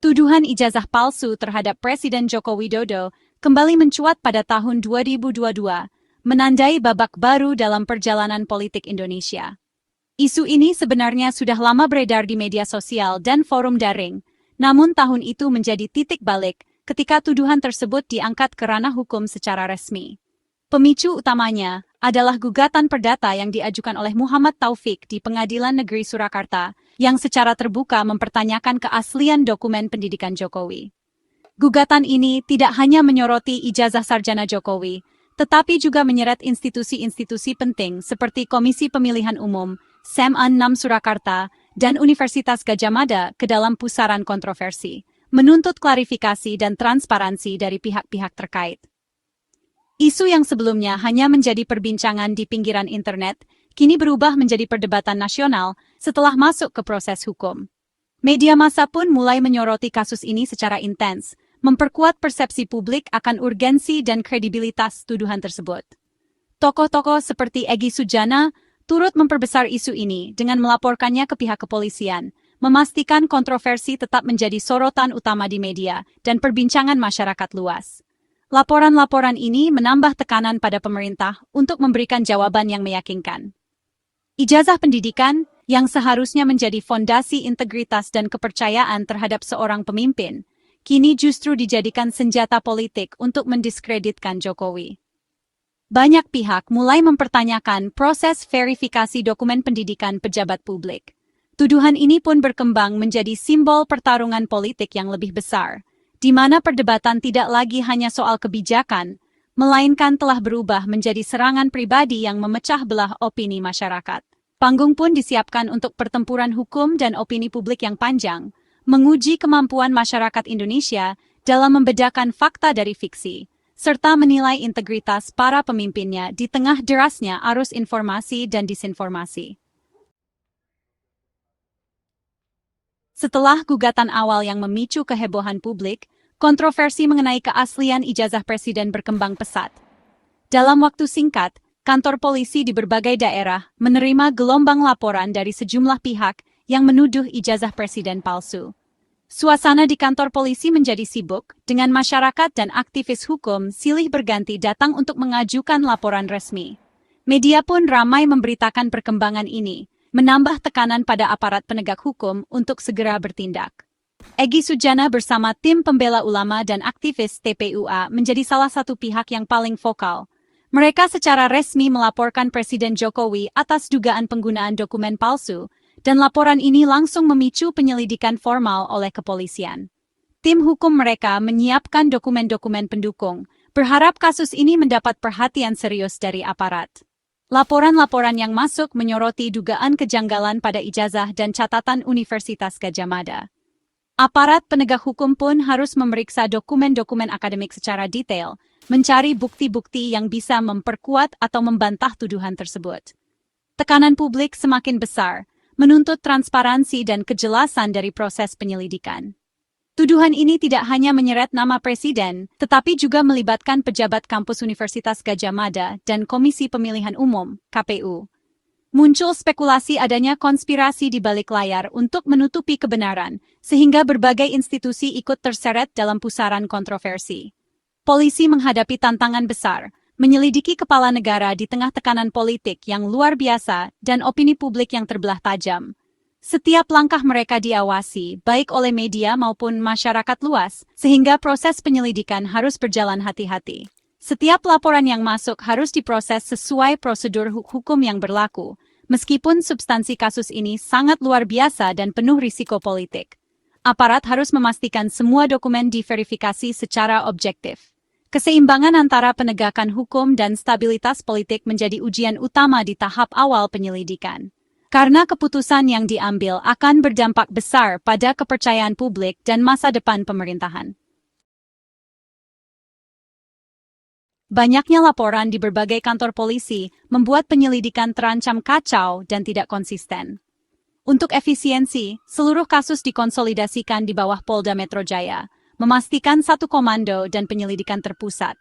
Tuduhan ijazah palsu terhadap Presiden Joko Widodo kembali mencuat pada tahun 2022, menandai babak baru dalam perjalanan politik Indonesia. Isu ini sebenarnya sudah lama beredar di media sosial dan forum daring, namun tahun itu menjadi titik balik ketika tuduhan tersebut diangkat ke ranah hukum secara resmi. Pemicu utamanya adalah gugatan perdata yang diajukan oleh Muhammad Taufik di Pengadilan Negeri Surakarta, yang secara terbuka mempertanyakan keaslian dokumen pendidikan Jokowi. Gugatan ini tidak hanya menyoroti ijazah sarjana Jokowi, tetapi juga menyeret institusi-institusi penting seperti Komisi Pemilihan Umum, SMA 6 Surakarta, dan Universitas Gadjah Mada ke dalam pusaran kontroversi, menuntut klarifikasi dan transparansi dari pihak-pihak terkait. Isu yang sebelumnya hanya menjadi perbincangan di pinggiran internet, kini berubah menjadi perdebatan nasional setelah masuk ke proses hukum. Media massa pun mulai menyoroti kasus ini secara intens, memperkuat persepsi publik akan urgensi dan kredibilitas tuduhan tersebut. Tokoh-tokoh seperti Egy Sujana turut memperbesar isu ini dengan melaporkannya ke pihak kepolisian, memastikan kontroversi tetap menjadi sorotan utama di media dan perbincangan masyarakat luas. Laporan-laporan ini menambah tekanan pada pemerintah untuk memberikan jawaban yang meyakinkan. Ijazah pendidikan, yang seharusnya menjadi fondasi integritas dan kepercayaan terhadap seorang pemimpin, kini justru dijadikan senjata politik untuk mendiskreditkan Jokowi. Banyak pihak mulai mempertanyakan proses verifikasi dokumen pendidikan pejabat publik. Tuduhan ini pun berkembang menjadi simbol pertarungan politik yang lebih besar, di mana perdebatan tidak lagi hanya soal kebijakan, melainkan telah berubah menjadi serangan pribadi yang memecah belah opini masyarakat. Panggung pun disiapkan untuk pertempuran hukum dan opini publik yang panjang, menguji kemampuan masyarakat Indonesia dalam membedakan fakta dari fiksi, serta menilai integritas para pemimpinnya di tengah derasnya arus informasi dan disinformasi. Setelah gugatan awal yang memicu kehebohan publik, kontroversi mengenai keaslian ijazah presiden berkembang pesat. Dalam waktu singkat, kantor polisi di berbagai daerah menerima gelombang laporan dari sejumlah pihak yang menuduh ijazah presiden palsu. Suasana di kantor polisi menjadi sibuk, dengan masyarakat dan aktivis hukum silih berganti datang untuk mengajukan laporan resmi. Media pun ramai memberitakan perkembangan ini, menambah tekanan pada aparat penegak hukum untuk segera bertindak. Egy Sujana bersama tim pembela ulama dan aktivis TPUA menjadi salah satu pihak yang paling vokal. Mereka secara resmi melaporkan Presiden Jokowi atas dugaan penggunaan dokumen palsu, dan laporan ini langsung memicu penyelidikan formal oleh kepolisian. Tim hukum mereka menyiapkan dokumen-dokumen pendukung, berharap kasus ini mendapat perhatian serius dari aparat. Laporan-laporan yang masuk menyoroti dugaan kejanggalan pada ijazah dan catatan Universitas Gadjah Mada. Aparat penegak hukum pun harus memeriksa dokumen-dokumen akademik secara detail, mencari bukti-bukti yang bisa memperkuat atau membantah tuduhan tersebut. Tekanan publik semakin besar, menuntut transparansi dan kejelasan dari proses penyelidikan. Tuduhan ini tidak hanya menyeret nama presiden, tetapi juga melibatkan pejabat kampus Universitas Gadjah Mada dan Komisi Pemilihan Umum, KPU. Muncul spekulasi adanya konspirasi di balik layar untuk menutupi kebenaran, sehingga berbagai institusi ikut terseret dalam pusaran kontroversi. Polisi menghadapi tantangan besar, menyelidiki kepala negara di tengah tekanan politik yang luar biasa dan opini publik yang terbelah tajam. Setiap langkah mereka diawasi, baik oleh media maupun masyarakat luas, sehingga proses penyelidikan harus berjalan hati-hati. Setiap laporan yang masuk harus diproses sesuai prosedur hukum yang berlaku, meskipun substansi kasus ini sangat luar biasa dan penuh risiko politik. Aparat harus memastikan semua dokumen diverifikasi secara objektif. Keseimbangan antara penegakan hukum dan stabilitas politik menjadi ujian utama di tahap awal penyelidikan. Karena keputusan yang diambil akan berdampak besar pada kepercayaan publik dan masa depan pemerintahan. Banyaknya laporan di berbagai kantor polisi membuat penyelidikan terancam kacau dan tidak konsisten. Untuk efisiensi, seluruh kasus dikonsolidasikan di bawah Polda Metro Jaya, memastikan satu komando dan penyelidikan terpusat.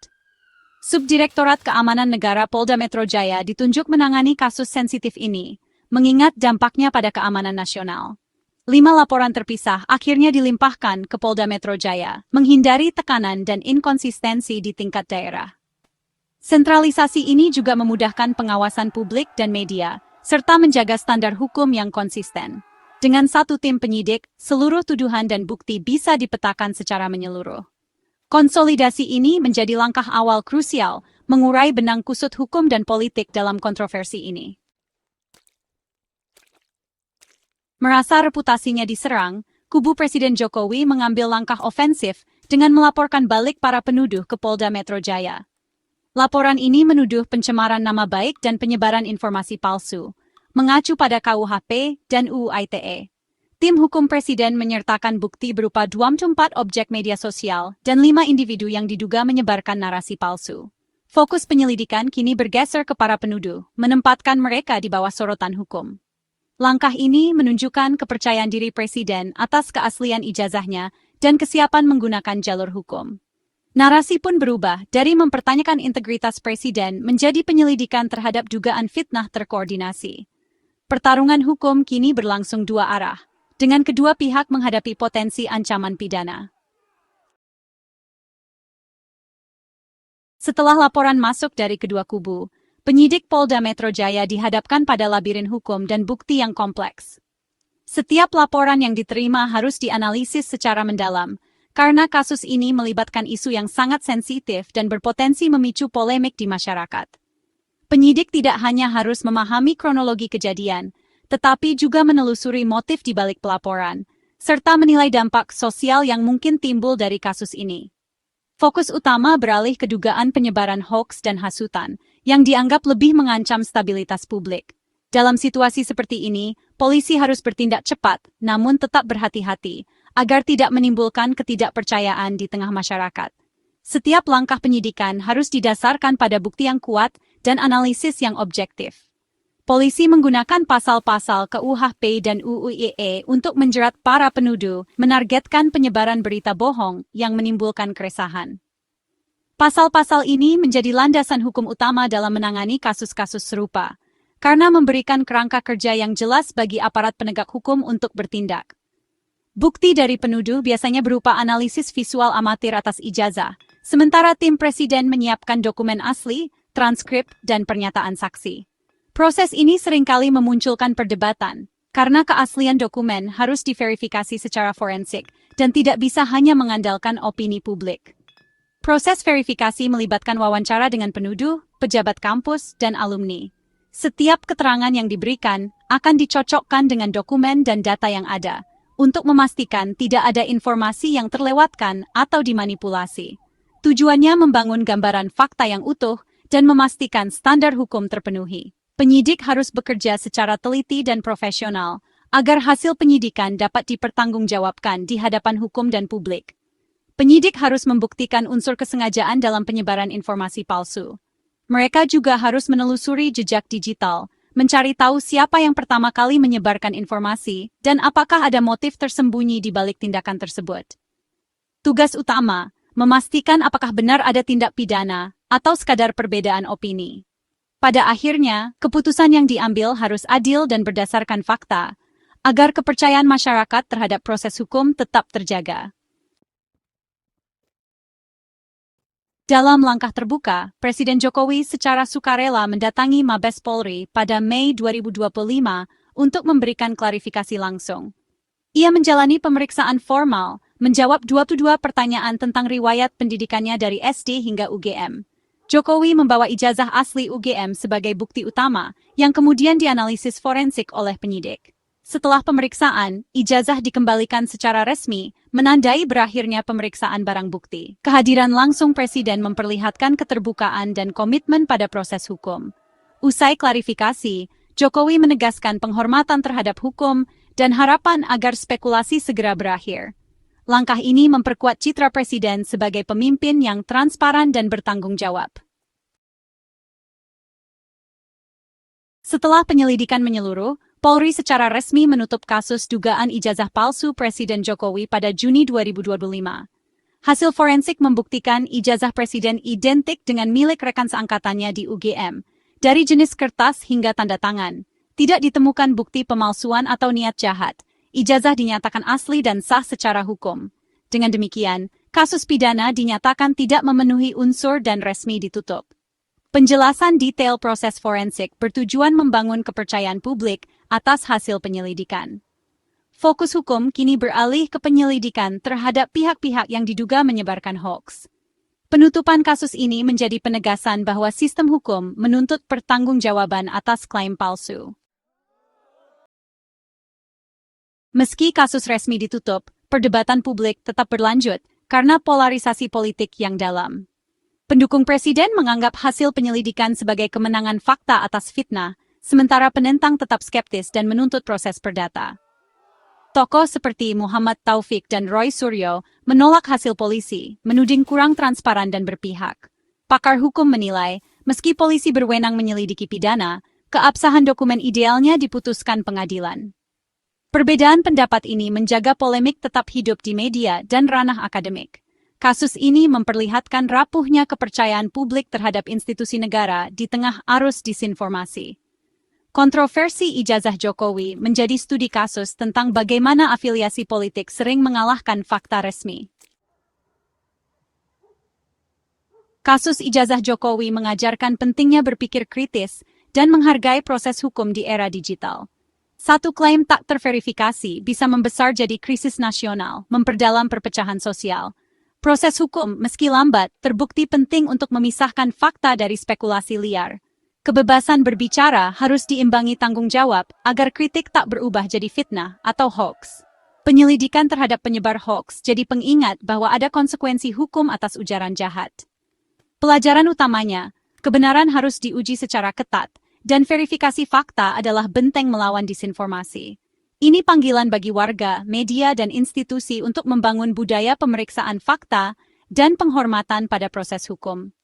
Subdirektorat Keamanan Negara Polda Metro Jaya ditunjuk menangani kasus sensitif ini, mengingat dampaknya pada keamanan nasional. 5 laporan terpisah akhirnya dilimpahkan ke Polda Metro Jaya, menghindari tekanan dan inkonsistensi di tingkat daerah. Sentralisasi ini juga memudahkan pengawasan publik dan media, serta menjaga standar hukum yang konsisten. Dengan satu tim penyidik, seluruh tuduhan dan bukti bisa dipetakan secara menyeluruh. Konsolidasi ini menjadi langkah awal krusial, mengurai benang kusut hukum dan politik dalam kontroversi ini. Merasa reputasinya diserang, kubu Presiden Jokowi mengambil langkah ofensif dengan melaporkan balik para penuduh ke Polda Metro Jaya. Laporan ini menuduh pencemaran nama baik dan penyebaran informasi palsu, mengacu pada KUHP dan UU ITE. Tim hukum Presiden menyertakan bukti berupa 24 objek media sosial dan 5 individu yang diduga menyebarkan narasi palsu. Fokus penyelidikan kini bergeser ke para penuduh, menempatkan mereka di bawah sorotan hukum. Langkah ini menunjukkan kepercayaan diri Presiden atas keaslian ijazahnya dan kesiapan menggunakan jalur hukum. Narasi pun berubah dari mempertanyakan integritas Presiden menjadi penyelidikan terhadap dugaan fitnah terkoordinasi. Pertarungan hukum kini berlangsung dua arah, dengan kedua pihak menghadapi potensi ancaman pidana. Setelah laporan masuk dari kedua kubu, penyidik Polda Metro Jaya dihadapkan pada labirin hukum dan bukti yang kompleks. Setiap laporan yang diterima harus dianalisis secara mendalam, karena kasus ini melibatkan isu yang sangat sensitif dan berpotensi memicu polemik di masyarakat. Penyidik tidak hanya harus memahami kronologi kejadian, tetapi juga menelusuri motif di balik pelaporan, serta menilai dampak sosial yang mungkin timbul dari kasus ini. Fokus utama beralih ke dugaan penyebaran hoaks dan hasutan, yang dianggap lebih mengancam stabilitas publik. Dalam situasi seperti ini, polisi harus bertindak cepat, namun tetap berhati-hati, agar tidak menimbulkan ketidakpercayaan di tengah masyarakat. Setiap langkah penyidikan harus didasarkan pada bukti yang kuat dan analisis yang objektif. Polisi menggunakan pasal-pasal KUHP dan UU ITE untuk menjerat para penuduh, menargetkan penyebaran berita bohong yang menimbulkan keresahan. Pasal-pasal ini menjadi landasan hukum utama dalam menangani kasus-kasus serupa, karena memberikan kerangka kerja yang jelas bagi aparat penegak hukum untuk bertindak. Bukti dari penuduh biasanya berupa analisis visual amatir atas ijazah, sementara tim Presiden menyiapkan dokumen asli, transkrip, dan pernyataan saksi. Proses ini seringkali memunculkan perdebatan, karena keaslian dokumen harus diverifikasi secara forensik dan tidak bisa hanya mengandalkan opini publik. Proses verifikasi melibatkan wawancara dengan penuduh, pejabat kampus, dan alumni. Setiap keterangan yang diberikan akan dicocokkan dengan dokumen dan data yang ada, untuk memastikan tidak ada informasi yang terlewatkan atau dimanipulasi. Tujuannya membangun gambaran fakta yang utuh dan memastikan standar hukum terpenuhi. Penyidik harus bekerja secara teliti dan profesional, agar hasil penyidikan dapat dipertanggungjawabkan di hadapan hukum dan publik. Penyidik harus membuktikan unsur kesengajaan dalam penyebaran informasi palsu. Mereka juga harus menelusuri jejak digital, mencari tahu siapa yang pertama kali menyebarkan informasi, dan apakah ada motif tersembunyi di balik tindakan tersebut. Tugas utama, memastikan apakah benar ada tindak pidana, atau sekadar perbedaan opini. Pada akhirnya, keputusan yang diambil harus adil dan berdasarkan fakta, agar kepercayaan masyarakat terhadap proses hukum tetap terjaga. Dalam langkah terbuka, Presiden Jokowi secara sukarela mendatangi Mabes Polri pada Mei 2025 untuk memberikan klarifikasi langsung. Ia menjalani pemeriksaan formal, menjawab 22 pertanyaan tentang riwayat pendidikannya dari SD hingga UGM. Jokowi membawa ijazah asli UGM sebagai bukti utama, yang kemudian dianalisis forensik oleh penyidik. Setelah pemeriksaan, ijazah dikembalikan secara resmi, menandai berakhirnya pemeriksaan barang bukti. Kehadiran langsung Presiden memperlihatkan keterbukaan dan komitmen pada proses hukum. Usai klarifikasi, Jokowi menegaskan penghormatan terhadap hukum dan harapan agar spekulasi segera berakhir. Langkah ini memperkuat citra Presiden sebagai pemimpin yang transparan dan bertanggung jawab. Setelah penyelidikan menyeluruh, Polri secara resmi menutup kasus dugaan ijazah palsu Presiden Jokowi pada Juni 2025. Hasil forensik membuktikan ijazah Presiden identik dengan milik rekan seangkatannya di UGM. Dari jenis kertas hingga tanda tangan, tidak ditemukan bukti pemalsuan atau niat jahat. ijazah dinyatakan asli dan sah secara hukum. Dengan demikian, kasus pidana dinyatakan tidak memenuhi unsur dan resmi ditutup. Penjelasan detail proses forensik bertujuan membangun kepercayaan publik atas hasil penyelidikan. Fokus hukum kini beralih ke penyelidikan terhadap pihak-pihak yang diduga menyebarkan hoaks. Penutupan kasus ini menjadi penegasan bahwa sistem hukum menuntut pertanggungjawaban atas klaim palsu. Meski kasus resmi ditutup, perdebatan publik tetap berlanjut karena polarisasi politik yang dalam. Pendukung presiden menganggap hasil penyelidikan sebagai kemenangan fakta atas fitnah, sementara penentang tetap skeptis dan menuntut proses perdata. Tokoh seperti Muhammad Taufik dan Roy Suryo menolak hasil polisi, menuding kurang transparan dan berpihak. Pakar hukum menilai, meski polisi berwenang menyelidiki pidana, keabsahan dokumen idealnya diputuskan pengadilan. Perbedaan pendapat ini menjaga polemik tetap hidup di media dan ranah akademik. Kasus ini memperlihatkan rapuhnya kepercayaan publik terhadap institusi negara di tengah arus disinformasi. Kontroversi ijazah Jokowi menjadi studi kasus tentang bagaimana afiliasi politik sering mengalahkan fakta resmi. Kasus ijazah Jokowi mengajarkan pentingnya berpikir kritis dan menghargai proses hukum di era digital. Satu klaim tak terverifikasi bisa membesar jadi krisis nasional, memperdalam perpecahan sosial. Proses hukum, meski lambat, terbukti penting untuk memisahkan fakta dari spekulasi liar. Kebebasan berbicara harus diimbangi tanggung jawab agar kritik tak berubah jadi fitnah atau hoax. Penyelidikan terhadap penyebar hoax jadi pengingat bahwa ada konsekuensi hukum atas ujaran jahat. Pelajaran utamanya, kebenaran harus diuji secara ketat, dan verifikasi fakta adalah benteng melawan disinformasi. Ini panggilan bagi warga, media, dan institusi untuk membangun budaya pemeriksaan fakta dan penghormatan pada proses hukum.